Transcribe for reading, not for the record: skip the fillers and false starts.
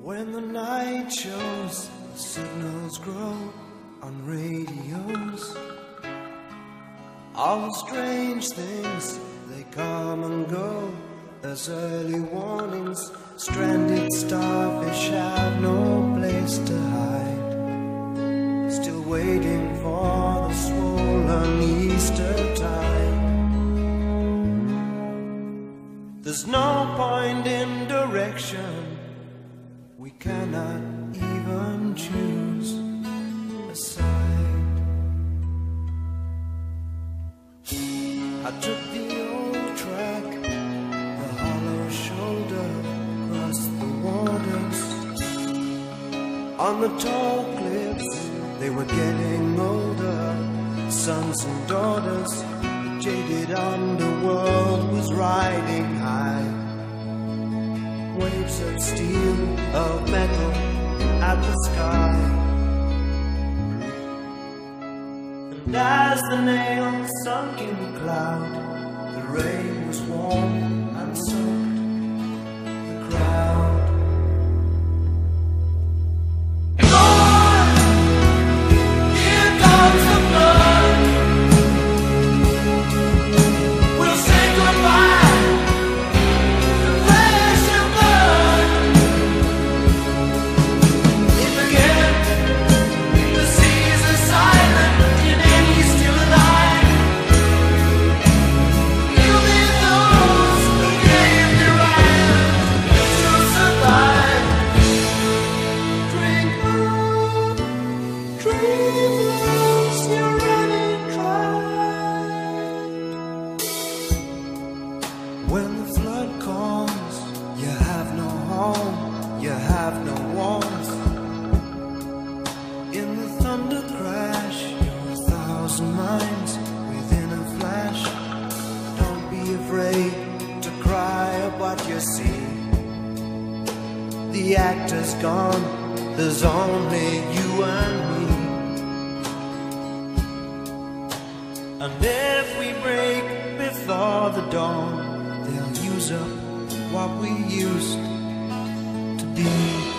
When the night shows, the signals grow on radios. All the strange things, they come and go as early warnings. Stranded starfish have no place to hide, still waiting for the swollen Easter tide. There's no point in direction, we cannot even choose a side. I took the old track, the hollow shoulder, across the waters. On the tall cliffs, they were getting older, sons and daughters. The jaded underworld was riding high, waves of steel, of metal at the sky. And as the nail sunk in the cloud, the rain was warm and soaked the crowd. When the flood comes, you have no home, you have no warmth. In the thunder crash, you're 1,000 minds within a flash. Don't be afraid to cry at what you see. The actor's gone, there's only you and me. And if we break before the dawn, they'll use up what we used to be.